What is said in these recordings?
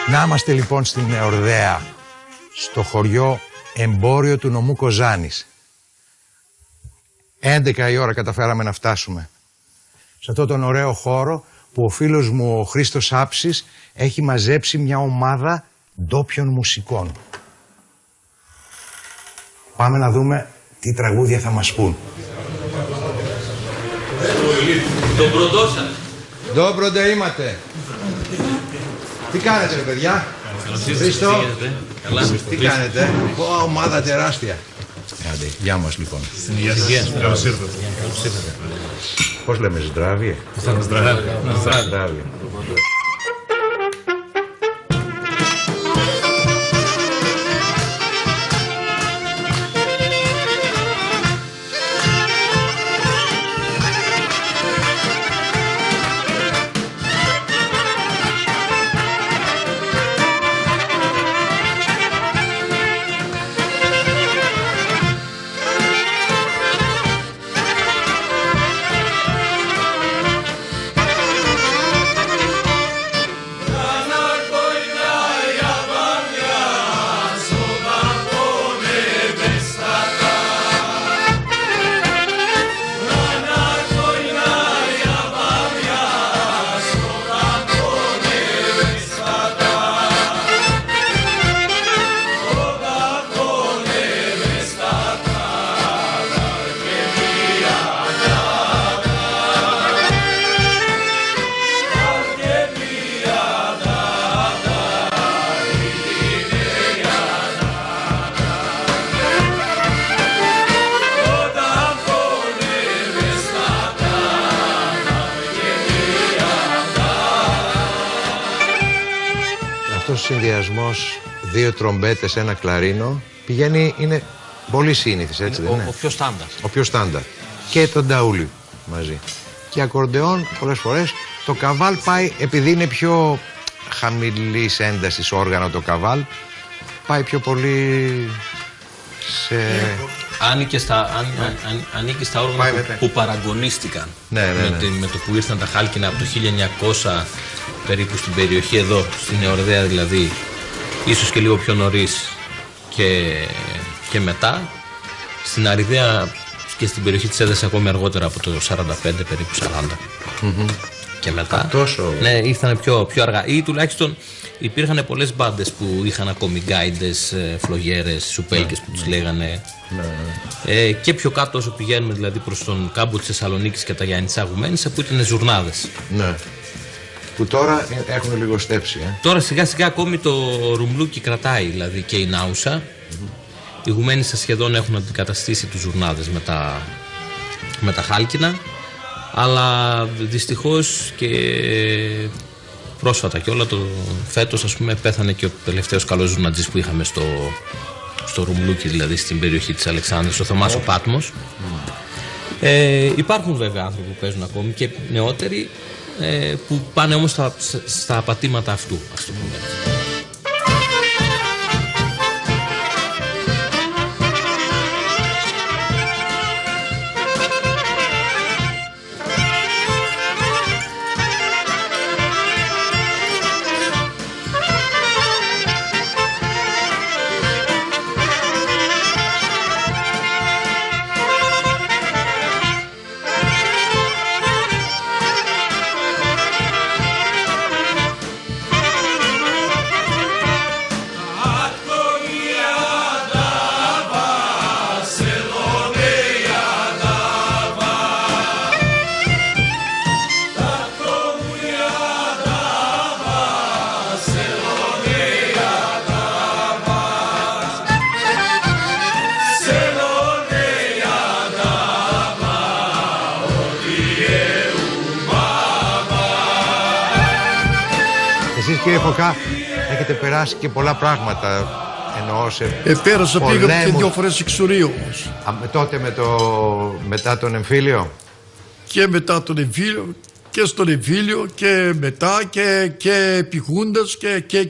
Να είμαστε λοιπόν στην Νεορδαία, στο χωριό Εμπόριο του νομού Κοζάνης. 11 η ώρα καταφέραμε να φτάσουμε. Σε αυτόν τον ωραίο χώρο που ο φίλος μου ο Χρήστος Άψης έχει μαζέψει μια ομάδα ντόπιων μουσικών. Πάμε να δούμε τι τραγούδια θα μας πούν. Τον προντώσαν. Ντόπροντε είμαστε. Τι κάνετε ρε παιδιά? Χρήστο, τι κάνετε? Ομάδα τεράστια. Άντε, γεια μας λοιπόν. Στην υγεία σας. Καλώς ήρθατε. Πώς λέμε, Ζδράβιε? Ζδράβιε. Αυτός ο συνδυασμός, 2 τρομπέτες, 1 κλαρίνο, πηγαίνει, είναι πολύ σύνηθις, έτσι δεν είναι? Ο πιο στάνταρ. Ο πιο στάνταρ. Και τον νταούλι μαζί. Και ακορντεόν πολλές φορές. Το καβάλ πάει, επειδή είναι πιο χαμηλής έντασης όργανο το καβάλ, πάει πιο πολύ σε... Ανήκει στα όργανα που παραγωνίστηκαν. Ναι. Με το που ήρθαν τα χάλκινα από το 1900 περίπου στην περιοχή εδώ, στην Νεορδαία δηλαδή, ίσως και λίγο πιο νωρίς και μετά. Στην Αριδαία και στην περιοχή της Έδεσης ακόμη αργότερα, από το 45 περίπου 40 και μετά. Τόσο... Ναι, ήρθαν πιο αργά. Ή τουλάχιστον υπήρχαν πολλές μπάντες που είχαν ακόμη γκάιντες, φλογέρες, σουπέλκες που τους λέγανε. Και πιο κάτω όσο πηγαίνουμε δηλαδή προς τον κάμπο της Θεσσαλονίκης και τα Γιάννητσά Γουμένισσα, που ήταν ζουρνάδες. Ναι. Που τώρα έχουν λίγο στέψει. Τώρα σιγά σιγά ακόμη το ρουμπλούκι κρατάει, δηλαδή και η Νάουσα. Οι Γουμένισσα σχεδόν έχουν αντικαταστήσει τους ζουρνάδες με τα χάλκινα. Αλλά δυστυχώς και πρόσφατα και όλα το φέτος, ας πούμε, πέθανε και ο τελευταίος καλός ζουρνατζής που είχαμε στο Ρουμλούκι, δηλαδή στην περιοχή της Αλεξάνδρας, ο Θωμάς ο Πάτμος. Υπάρχουν βέβαια άνθρωποι που παίζουν ακόμη και νεότεροι, που πάνε όμως στα πατήματα αυτού, ας το πούμε. Εσείς κύριε Φωκά έχετε περάσει και πολλά πράγματα, εννοώ σε πέρασα, πήγα και 2 φορές εξουρείο όμως. Τότε μετά τον εμφύλιο. Και μετά τον εμφύλιο και στον εμφύλιο και μετά και επιχούντας και.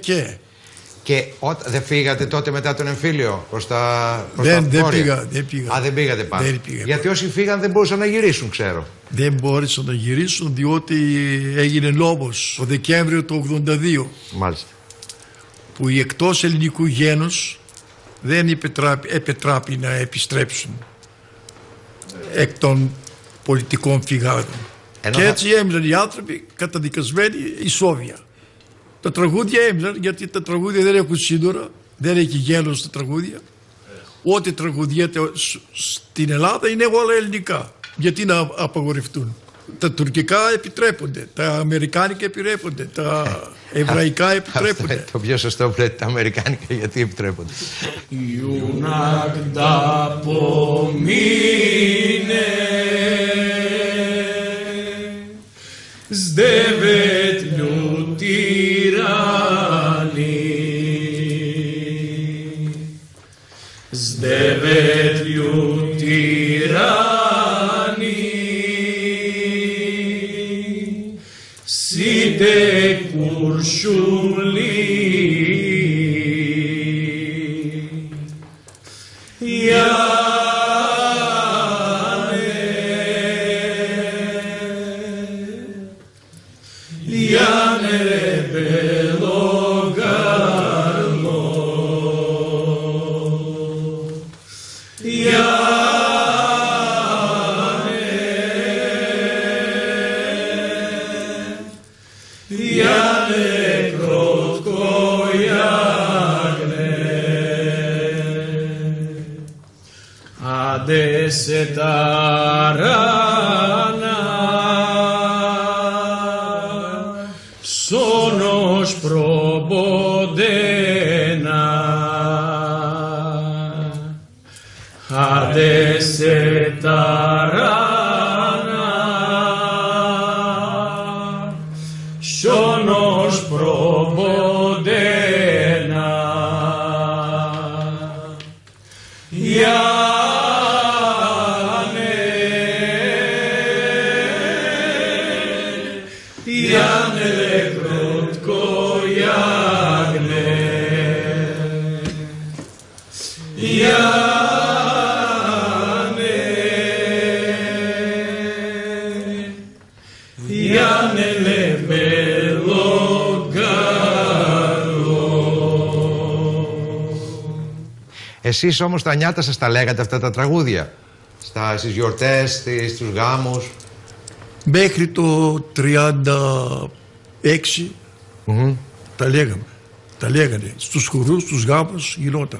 Και δεν φύγατε τότε μετά τον εμφύλιο προς τα Δεν πήγα. Α, δεν πήγατε πάνω. Δεν πήγα. Γιατί όσοι φύγαν δεν μπορούσαν να γυρίσουν, ξέρω. Δεν μπόρεσαν να γυρίσουν διότι έγινε νόμος το Δεκέμβριο του 82. Μάλιστα. που οι εκτός ελληνικού γένους δεν επιτράπει να επιστρέψουν εκ των πολιτικών φυγάδων. Και έτσι έμειναν οι άνθρωποι καταδικασμένοι ισόβια. Τα τραγούδια έμειναν γιατί τα τραγούδια δεν έχουν σύνορα, δεν έχει γέλος στα τραγούδια. Ό,τι τραγουδιέται στην Ελλάδα είναι όλα ελληνικά. Γιατί να απαγορευτούν? Τα τουρκικά επιτρέπονται, τα αμερικάνικα επιτρέπονται, τα εβραϊκά επιτρέπονται. Αυτό το πιο σωστό που λέτε, τα αμερικάνικα γιατί επιτρέπονται. Ιουνάκτα pomine s devet ljutirani, s devet ljutirani, side kuršuli, se tarana sonos probodena ade se tarana sonos probodena Εσείς όμως τα νιάτα σας τα λέγατε αυτά τα τραγούδια στις γιορτές, στους γάμους? Μέχρι το 36 τα λέγαμε. Τα λέγανε. Στους χορούς, στους γάμους γινόταν.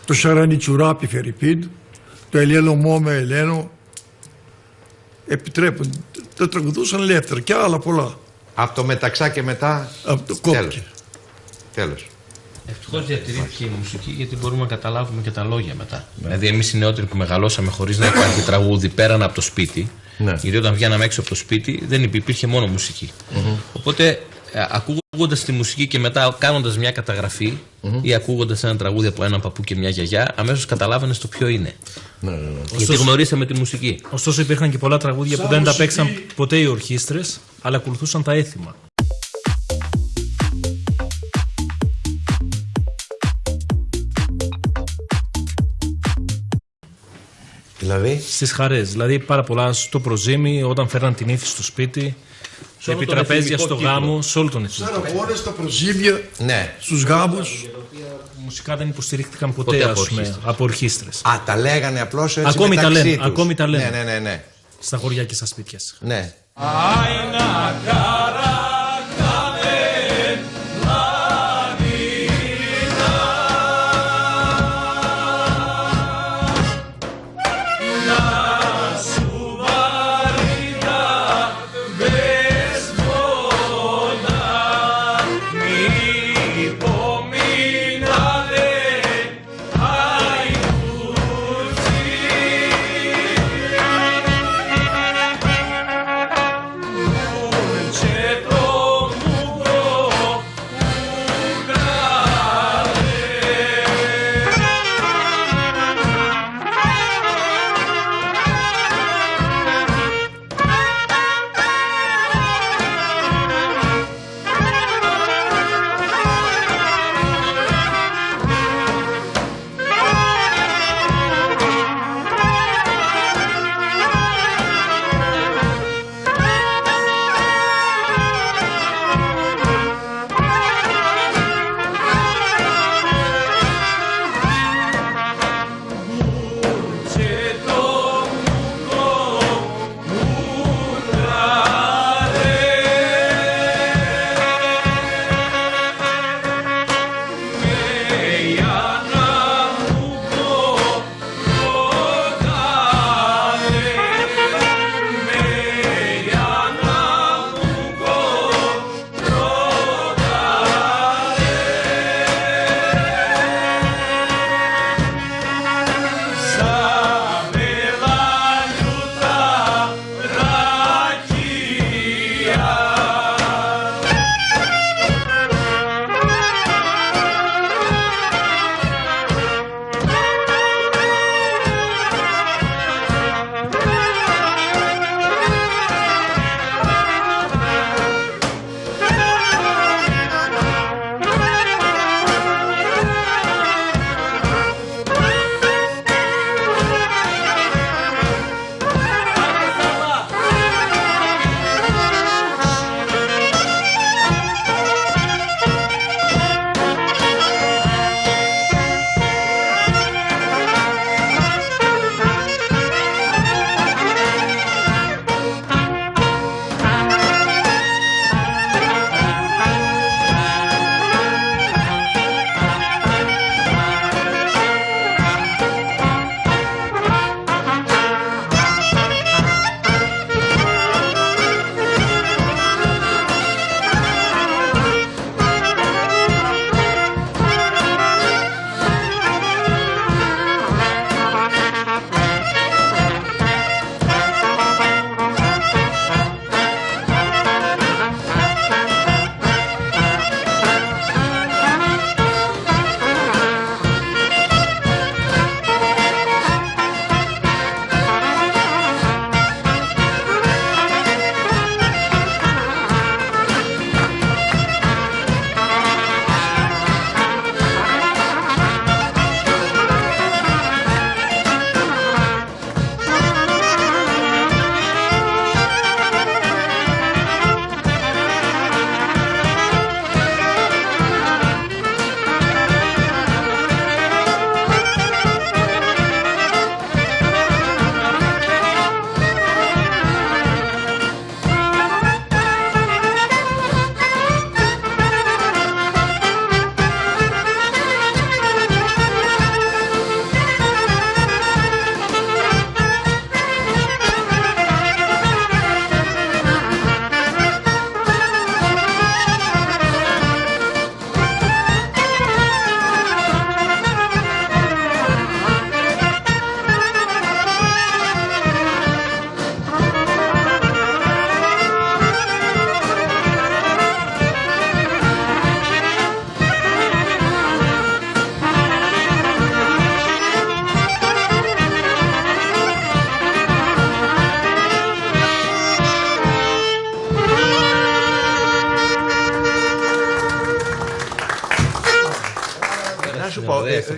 Το Σαρανιτσουράπι Φερρυπίν, το Ελένο Μόμε Ελένο, επιτρέπουν. Τα τραγουδούσαν ελεύθερα και άλλα πολλά. Από το Μεταξά και μετά από το κόπηκε. Τέλος. Ευτυχώς διατηρήθηκε η μουσική γιατί μπορούμε να καταλάβουμε και τα λόγια μετά. Δηλαδή, εμείς οι νεότεροι που μεγαλώσαμε χωρίς να υπάρχει τραγούδι πέραν από το σπίτι, γιατί όταν βγαίναμε έξω από το σπίτι δεν υπήρχε μόνο μουσική. Οπότε, ακούγοντας τη μουσική και μετά κάνοντας μια καταγραφή ή ακούγοντας ένα τραγούδι από έναν παππού και μια γιαγιά, αμέσως καταλάβαινες το ποιο είναι. Γιατί γνωρίσαμε τη μουσική. Ωστόσο, υπήρχαν και πολλά τραγούδια που δεν τα παίξαν ποτέ οι ορχήστρες, αλλά ακολουθούσαν τα έθιμα. Δηλαδή? Στις χαρές. Δηλαδή πάρα πολλά στο προζύμι, όταν φέρναν την ύφη στο σπίτι, επί τραπέζια στο γάμο, σε όλο τον εθνικό. Σαραγώνες, στα προζύμια, στους γάμους. Μουσικά δεν υποστηρίχθηκαν ποτέ από ορχήστρες. Α, τα λέγανε απλώς έτσι ακόμη μεταξύ τα λένε, τους. ακόμη τα λένε. Ναι. Στα χωριά και στα σπίτια. Ναι. Četro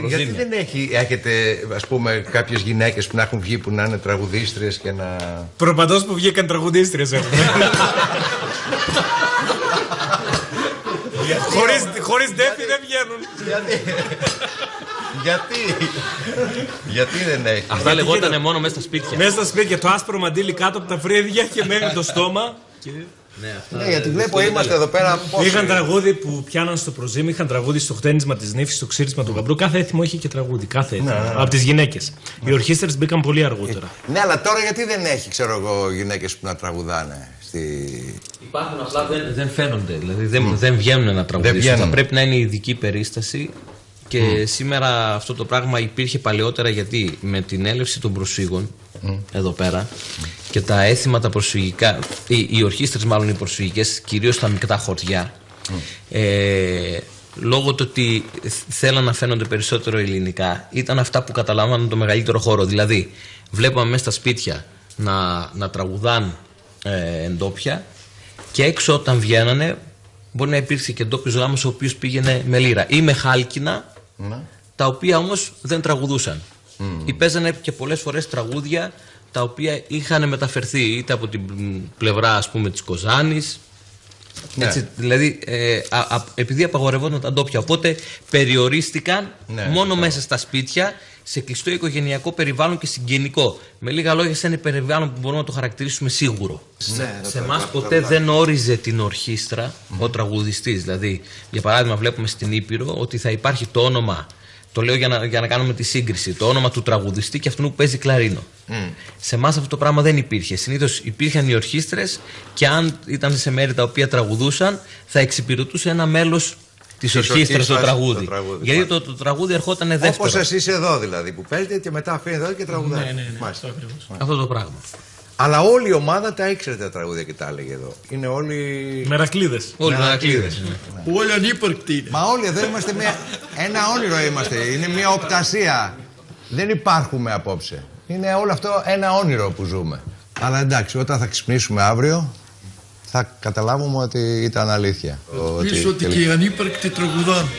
γιατί δεν έχετε, ας πούμε, κάποιες γυναίκες που να έχουν βγει που να είναι τραγουδίστριες και να... Προπαντός που βγήκαν τραγουδίστριες έχουμε. Χωρίς ντέφι δεν βγαίνουν. Γιατί δεν έχει? Αυτά λεγότανε μόνο μέσα στα σπίτια. Μέσα στα σπίτια, το άσπρο μαντίλι κάτω από τα φρύδια και μέχρι το στόμα. Ναι, γιατί βλέπω είμαστε εδώ πέρα. Είχαν τραγούδι που πιάναν στο προζύμι, είχαν τραγούδι στο χτένισμα της νύφης, στο ξύρισμα του γαμπρού. Κάθε έθιμο είχε και τραγούδι. Κάθε έθιμο. Από τις γυναίκες. Οι ορχήστρες μπήκαν πολύ αργότερα. Ναι, αλλά τώρα γιατί δεν έχει, ξέρω εγώ, γυναίκες που να τραγουδάνε? Υπάρχουν, απλά δεν φαίνονται. Δηλαδή δεν βγαίνουν να τραγουδήσουν. Θα πρέπει να είναι ειδική περίσταση. Και σήμερα αυτό το πράγμα υπήρχε παλαιότερα, γιατί με την έλευση των προσφύγων εδώ πέρα και τα έθιμα τα προσφυγικά, οι ορχήστρες μάλλον οι προσφυγικές, κυρίως στα μικρά χωριά, λόγω του ότι θέλαν να φαίνονται περισσότερο ελληνικά, ήταν αυτά που καταλάμβαναν το μεγαλύτερο χώρο. Δηλαδή βλέπαμε μέσα στα σπίτια να τραγουδάν εντόπια, και έξω όταν βγαίνανε μπορεί να υπήρξε και ντόπιος γάμος ο οποίος πήγαινε με λύρα ή με χάλκινα, τα οποία όμως δεν τραγουδούσαν. Ή παίζανε και πολλές φορές τραγούδια τα οποία είχαν μεταφερθεί είτε από την πλευρά, ας πούμε, της Κοζάνης. Έτσι, δηλαδή επειδή απαγορευόταν τα ντόπια, οπότε περιορίστηκαν μόνο μέσα στα σπίτια, σε κλειστό οικογενειακό περιβάλλον και συγγενικό. Με λίγα λόγια, σε ένα περιβάλλον που μπορούμε να το χαρακτηρίσουμε σίγουρο. Σε εμάς ποτέ δεν όριζε την ορχήστρα ο τραγουδιστής. Δηλαδή, για παράδειγμα, βλέπουμε στην Ήπειρο ότι θα υπάρχει το όνομα, το λέω για να κάνουμε τη σύγκριση, το όνομα του τραγουδιστή και αυτού που παίζει κλαρίνο. Σε εμάς αυτό το πράγμα δεν υπήρχε. Συνήθως υπήρχαν οι ορχήστρες, και αν ήταν σε μέρη τα οποία τραγουδούσαν, θα εξυπηρετούσε ένα μέλος της ορχήστρας το τραγούδι. Γιατί το τραγούδι ερχόταν δεύτερο. Όπως εσείς εδώ δηλαδή, που παίζετε και μετά αφήνετε εδώ και τραγουδάτε. Ναι. Αυτό το πράγμα. Αλλά όλη η ομάδα τα ήξερε τα τραγούδια και τα έλεγε εδώ. Είναι όλοι. Μερακλείδες. Όλοι μερακλείδες. Όλοι ανύπαρκτοι είναι. Μα όλοι εδώ είμαστε ένα όνειρο είμαστε. Είναι μια οπτασία. Δεν υπάρχουμε απόψε. Είναι όλο αυτό ένα όνειρο που ζούμε. Αλλά εντάξει, όταν θα ξυπνήσουμε αύριο, θα καταλάβουμε ότι ήταν αλήθεια. Πίσω ότι και οι ανύπαρκτοι τραγουδάνε.